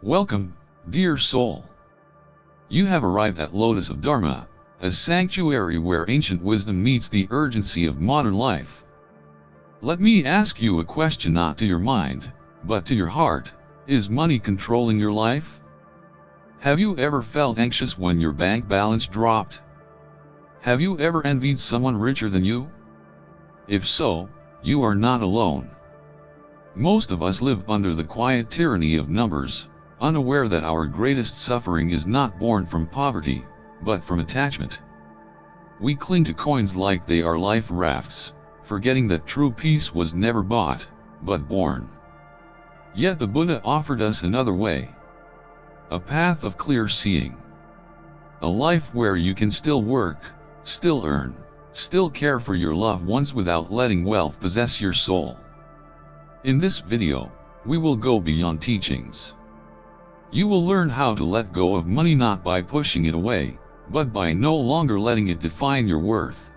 Welcome, dear soul. You have arrived at Lotus of Dharma, a sanctuary where ancient wisdom meets the urgency of modern life. Let me ask you a question not to your mind, but to your heart. Is money controlling your life? Have you ever felt anxious when your bank balance dropped? Have you ever envied someone richer than you? If so, you are not alone. Most of us live under the quiet tyranny of numbers, unaware that our greatest suffering is not born from poverty, but from attachment. We cling to coins like they are life rafts, forgetting that true peace was never bought, but born. Yet the Buddha offered us another way. A path of clear seeing. A life where you can still work, still earn, still care for your loved ones without letting wealth possess your soul. In this video, we will go beyond teachings. You will learn how to let go of money not by pushing it away, but by no longer letting it define your worth.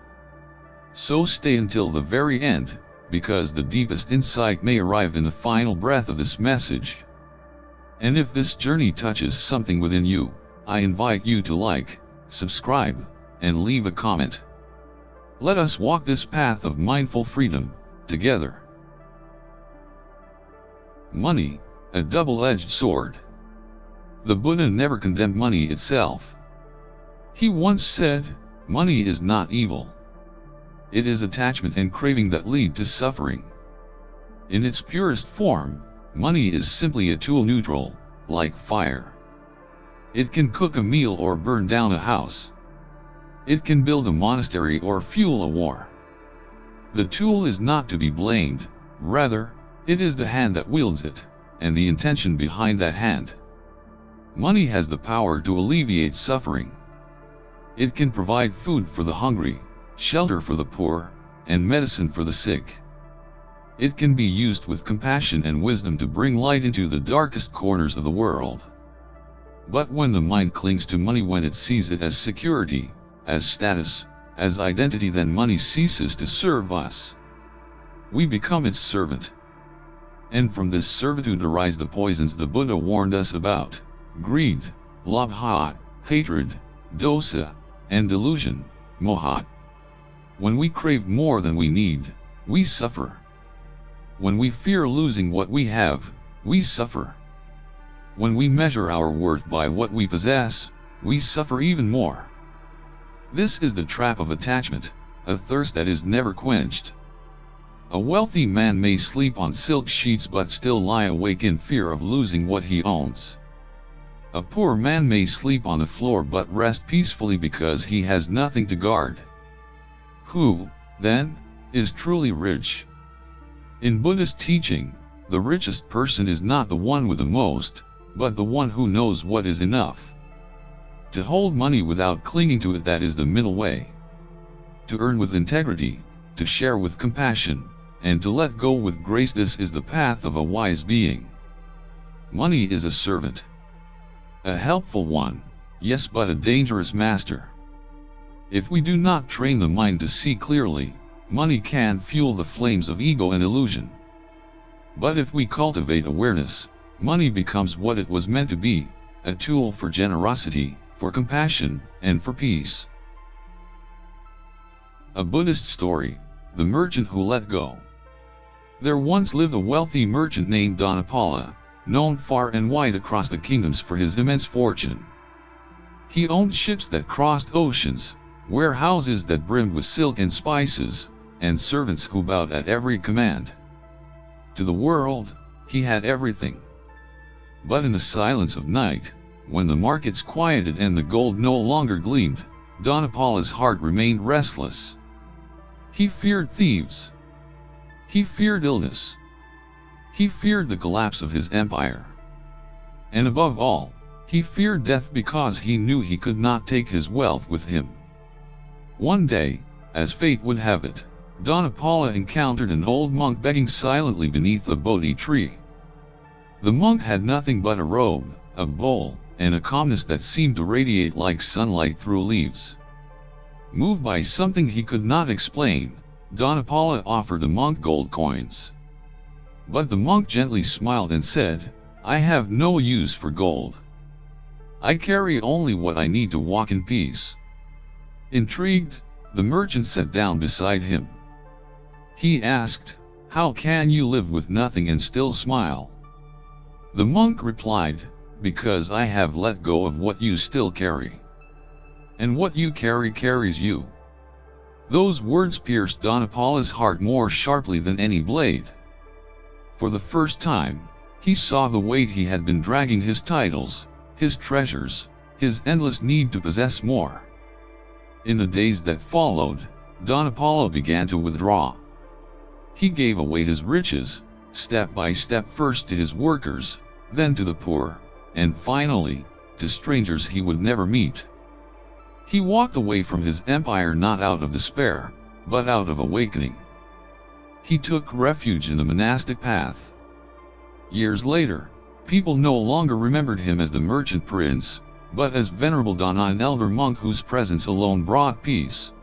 So stay until the very end, because the deepest insight may arrive in the final breath of this message. And if this journey touches something within you, I invite you to like, subscribe, and leave a comment. Let us walk this path of mindful freedom, together. Money, a double-edged sword. The Buddha never condemned money itself. He once said, money is not evil. It is attachment and craving that lead to suffering. In its purest form, money is simply a tool neutral, like fire. It can cook a meal or burn down a house. It can build a monastery or fuel a war. The tool is not to be blamed, rather, it is the hand that wields it, and the intention behind that hand. Money has the power to alleviate suffering. It can provide food for the hungry, shelter for the poor, and medicine for the sick. It can be used with compassion and wisdom to bring light into the darkest corners of the world. But when the mind clings to money, when it sees it as security, as status, as identity, then money ceases to serve us. We become its servant. And from this servitude arise the poisons the Buddha warned us about: greed, lobha, hatred, dosa, and delusion, moha. When we crave more than we need, we suffer. When we fear losing what we have, we suffer. When we measure our worth by what we possess, we suffer even more. This is the trap of attachment, a thirst that is never quenched. A wealthy man may sleep on silk sheets but still lie awake in fear of losing what he owns. A poor man may sleep on the floor but rest peacefully because he has nothing to guard. Who, then, is truly rich? In Buddhist teaching, the richest person is not the one with the most, but the one who knows what is enough. To hold money without clinging to it, that is the middle way. To earn with integrity, to share with compassion, and to let go with grace, this is the path of a wise being. Money is a servant. A helpful one, yes, but a dangerous master. If we do not train the mind to see clearly, money can fuel the flames of ego and illusion. But if we cultivate awareness, money becomes what it was meant to be, a tool for generosity, for compassion, and for peace. A Buddhist story, the merchant who let go. There once lived a wealthy merchant named Dāna, known far and wide across the kingdoms for his immense fortune. He owned ships that crossed oceans, warehouses that brimmed with silk and spices, and servants who bowed at every command. To the world, he had everything. But in the silence of night, when the markets quieted and the gold no longer gleamed, Dāna's heart remained restless. He feared thieves. He feared illness. He feared the collapse of his empire. And above all, he feared death because he knew he could not take his wealth with him. One day, as fate would have it, Dāna encountered an old monk begging silently beneath a Bodhi tree. The monk had nothing but a robe, a bowl, and a calmness that seemed to radiate like sunlight through leaves. Moved by something he could not explain, Dāna offered the monk gold coins. But the monk gently smiled and said, I have no use for gold. I carry only what I need to walk in peace." Intrigued, the merchant sat down beside him. He asked, "How can you live with nothing and still smile?" The monk replied, "Because I have let go of what you still carry. And what you carry carries you." Those words pierced Dhanapala's heart more sharply than any blade. For the first time, he saw the weight he had been dragging: his titles, his treasures, his endless need to possess more. In the days that followed, Dhanapala began to withdraw. He gave away his riches, step by step, first to his workers, then to the poor, and finally, to strangers he would never meet. He walked away from his empire not out of despair, but out of awakening. He took refuge in the monastic path. Years later, people no longer remembered him as the merchant prince, but as Venerable Dāna, an elder monk whose presence alone brought peace.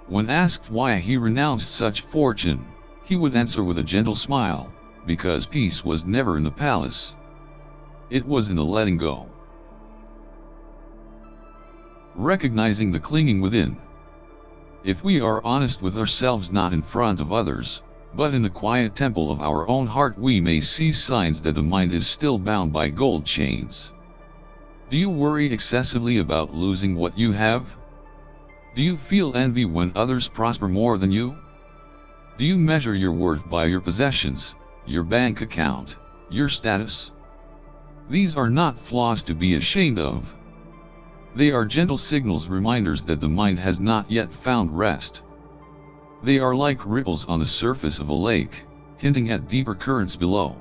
When asked why he renounced such fortune, he would answer with a gentle smile, "Because peace was never in the palace. It was in the letting go." Recognizing the clinging within. If we are honest with ourselves, not in front of others, but in the quiet temple of our own heart, we may see signs that the mind is still bound by gold chains. Do you worry excessively about losing what you have? Do you feel envy when others prosper more than you? Do you measure your worth by your possessions, your bank account, your status? These are not flaws to be ashamed of. They are gentle signals, reminders that the mind has not yet found rest. They are like ripples on the surface of a lake, hinting at deeper currents below.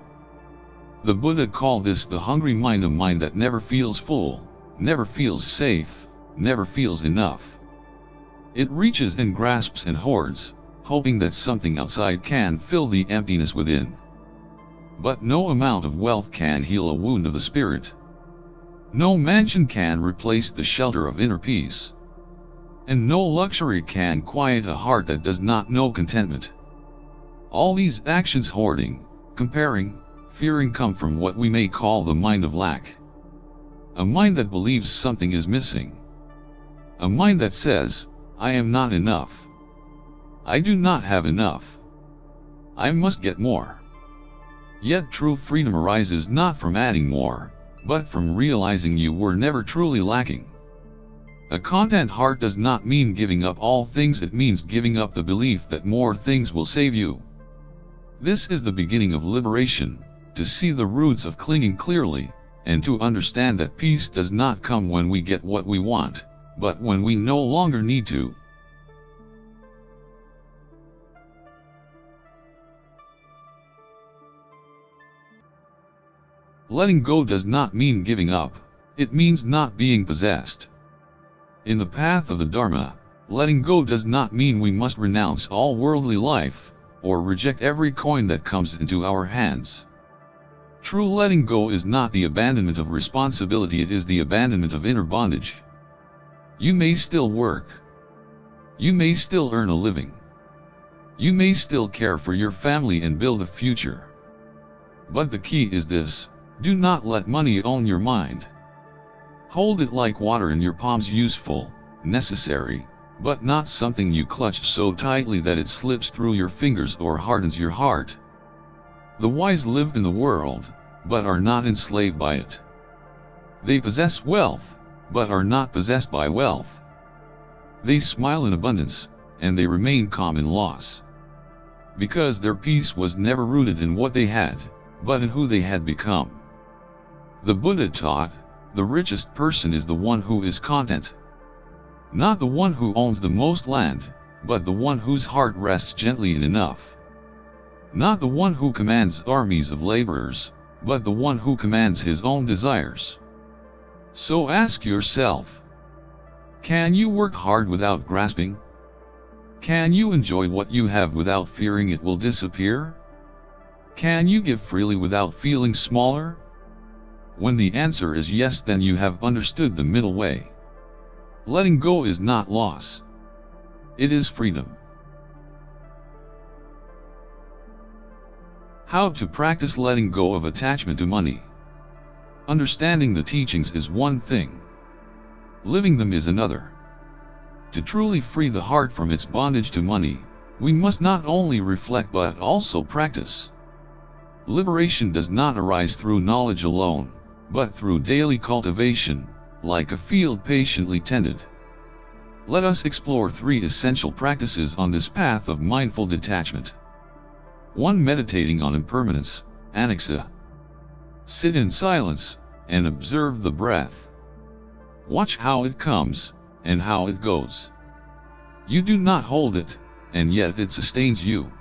The Buddha called this the hungry mind, a mind that never feels full, never feels safe, never feels enough. It reaches and grasps and hoards, hoping that something outside can fill the emptiness within. But no amount of wealth can heal a wound of the spirit. No mansion can replace the shelter of inner peace. And no luxury can quiet a heart that does not know contentment. All these actions, hoarding, comparing, fearing, come from what we may call the mind of lack. A mind that believes something is missing. A mind that says, "I am not enough. I do not have enough. I must get more." Yet true freedom arises not from adding more, but from realizing you were never truly lacking. A content heart does not mean giving up all things, it means giving up the belief that more things will save you. This is the beginning of liberation, to see the roots of clinging clearly, and to understand that peace does not come when we get what we want, but when we no longer need to. Letting go does not mean giving up, it means not being possessed. In the path of the Dharma, letting go does not mean we must renounce all worldly life, or reject every coin that comes into our hands. True letting go is not the abandonment of responsibility, it is the abandonment of inner bondage. You may still work. You may still earn a living. You may still care for your family and build a future. But the key is this: do not let money own your mind. Hold it like water in your palms, useful, necessary, but not something you clutch so tightly that it slips through your fingers or hardens your heart. The wise live in the world, but are not enslaved by it. They possess wealth, but are not possessed by wealth. They smile in abundance, and they remain calm in loss. Because their peace was never rooted in what they had, but in who they had become. The Buddha taught, the richest person is the one who is content. Not the one who owns the most land, but the one whose heart rests gently in enough. Not the one who commands armies of laborers, but the one who commands his own desires. So ask yourself, can you work hard without grasping? Can you enjoy what you have without fearing it will disappear? Can you give freely without feeling smaller? When the answer is yes, then you have understood the middle way. Letting go is not loss. It is freedom. How to practice letting go of attachment to money. Understanding the teachings is one thing. Living them is another. To truly free the heart from its bondage to money, we must not only reflect but also practice. Liberation does not arise through knowledge alone, but through daily cultivation, like a field patiently tended. Let us explore 3 essential practices on this path of mindful detachment. 1. Meditating on impermanence, anaxa. Sit in silence, and observe the breath. Watch how it comes, and how it goes. You do not hold it, and yet it sustains you.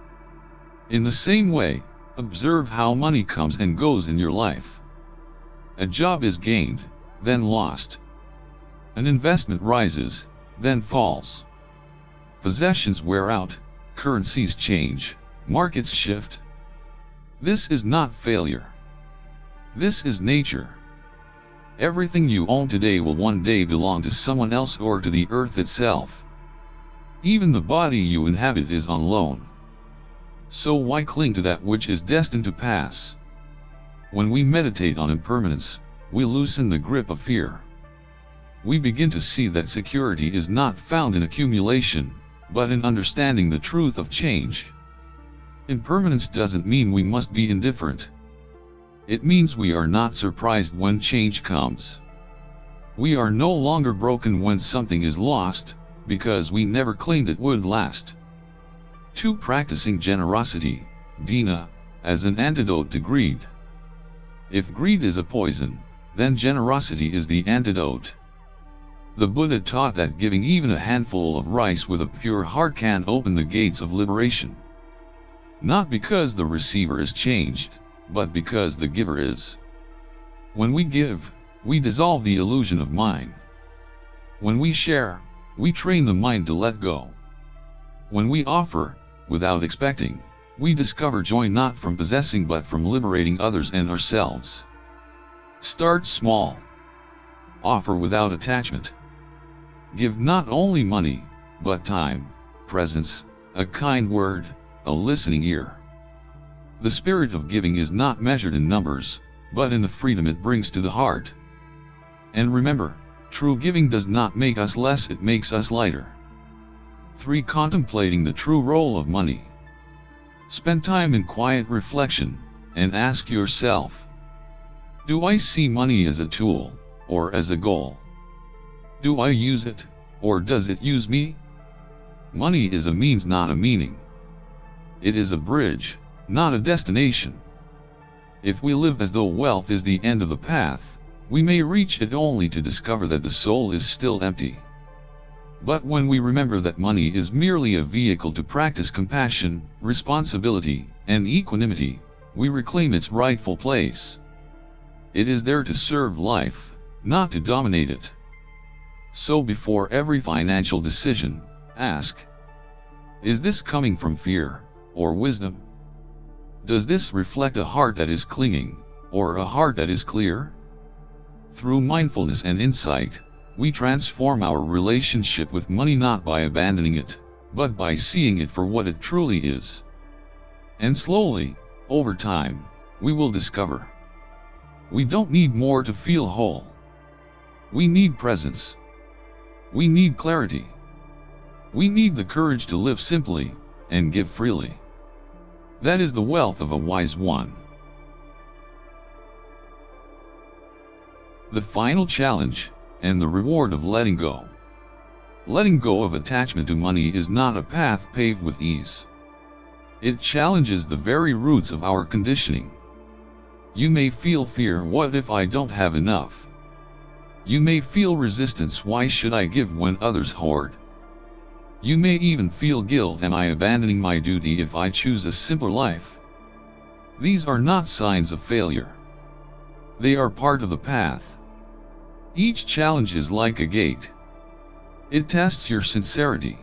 In the same way, observe how money comes and goes in your life. A job is gained, then lost. An investment rises, then falls. Possessions wear out, currencies change, markets shift. This is not failure. This is nature. Everything you own today will one day belong to someone else or to the earth itself. Even the body you inhabit is on loan. So why cling to that which is destined to pass? When we meditate on impermanence, we loosen the grip of fear. We begin to see that security is not found in accumulation, but in understanding the truth of change. Impermanence doesn't mean we must be indifferent. It means we are not surprised when change comes. We are no longer broken when something is lost, because we never claimed it would last. 2. Practicing generosity, dāna, as an antidote to greed. If greed is a poison, then generosity is the antidote. The Buddha taught that giving even a handful of rice with a pure heart can open the gates of liberation. Not because the receiver is changed, but because the giver is. When we give, we dissolve the illusion of mine. When we share, we train the mind to let go. When we offer, without expecting, we discover joy not from possessing but from liberating others and ourselves. Start small. Offer without attachment. Give not only money, but time, presence, a kind word, a listening ear. The spirit of giving is not measured in numbers, but in the freedom it brings to the heart. And remember, true giving does not make us less, it makes us lighter. 3. Contemplating the true role of money. Spend time in quiet reflection, and ask yourself, do I see money as a tool, or as a goal? Do I use it, or does it use me? Money is a means, not a meaning. It is a bridge, not a destination. If we live as though wealth is the end of the path, we may reach it only to discover that the soul is still empty. But when we remember that money is merely a vehicle to practice compassion, responsibility, and equanimity, we reclaim its rightful place. It is there to serve life, not to dominate it. So before every financial decision, ask, is this coming from fear, or wisdom? Does this reflect a heart that is clinging, or a heart that is clear? Through mindfulness and insight, we transform our relationship with money not by abandoning it, but by seeing it for what it truly is. And slowly, over time, we will discover we don't need more to feel whole. We need presence. We need clarity. We need the courage to live simply, and give freely. That is the wealth of a wise one. The final challenge, and the reward of letting go. Letting go of attachment to money is not a path paved with ease. It challenges the very roots of our conditioning. You may feel fear, what if I don't have enough? You may feel resistance, why should I give when others hoard? You may even feel guilt, am I abandoning my duty if I choose a simpler life? These are not signs of failure. They are part of the path. Each challenge is like a gate. It tests your sincerity.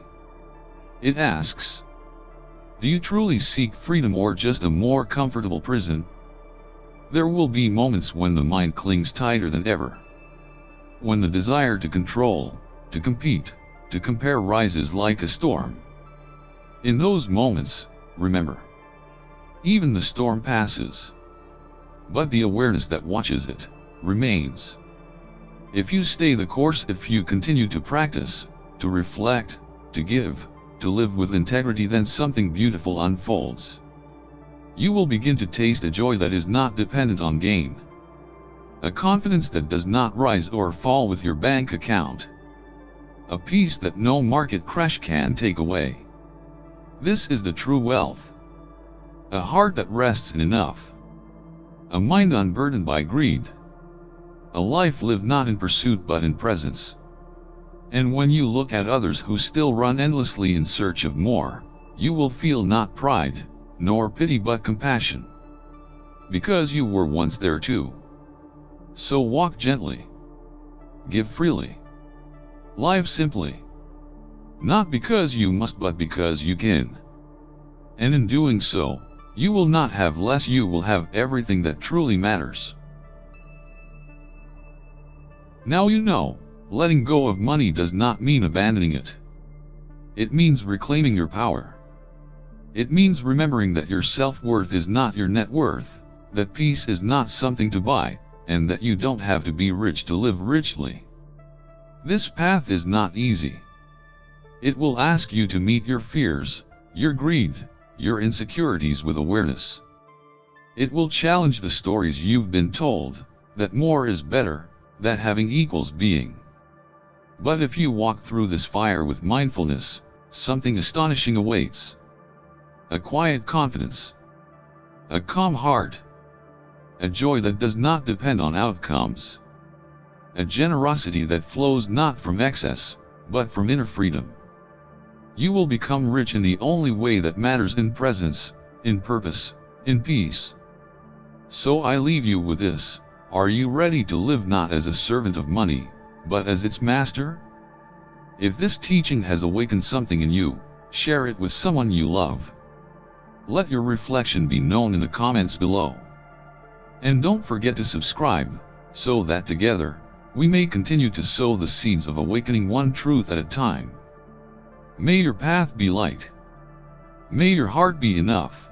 It asks, do you truly seek freedom or just a more comfortable prison? There will be moments when the mind clings tighter than ever. When the desire to control, to compete, to compare rises like a storm. In those moments, remember, even the storm passes. But the awareness that watches it, remains. If you stay the course, if you continue to practice, to reflect, to give, to live with integrity, then something beautiful unfolds. You will begin to taste a joy that is not dependent on gain. A confidence that does not rise or fall with your bank account. A peace that no market crash can take away. This is the true wealth. A heart that rests in enough. A mind unburdened by greed. A life lived not in pursuit but in presence. And when you look at others who still run endlessly in search of more, you will feel not pride, nor pity but compassion. Because you were once there too. So walk gently. Give freely. Live simply. Not because you must but because you can. And in doing so, you will not have less, you will have everything that truly matters. Now you know, letting go of money does not mean abandoning it. It means reclaiming your power. It means remembering that your self-worth is not your net worth, that peace is not something to buy, and that you don't have to be rich to live richly. This path is not easy. It will ask you to meet your fears, your greed, your insecurities with awareness. It will challenge the stories you've been told, that more is better, that having equals being. But if you walk through this fire with mindfulness, something astonishing awaits. A quiet confidence. A calm heart. A joy that does not depend on outcomes. A generosity that flows not from excess, but from inner freedom. You will become rich in the only way that matters, in presence, in purpose, in peace. So I leave you with this: are you ready to live not as a servant of money, but as its master? If this teaching has awakened something in you, share it with someone you love. Let your reflection be known in the comments below. And don't forget to subscribe, so that together, we may continue to sow the seeds of awakening one truth at a time. May your path be light. May your heart be enough.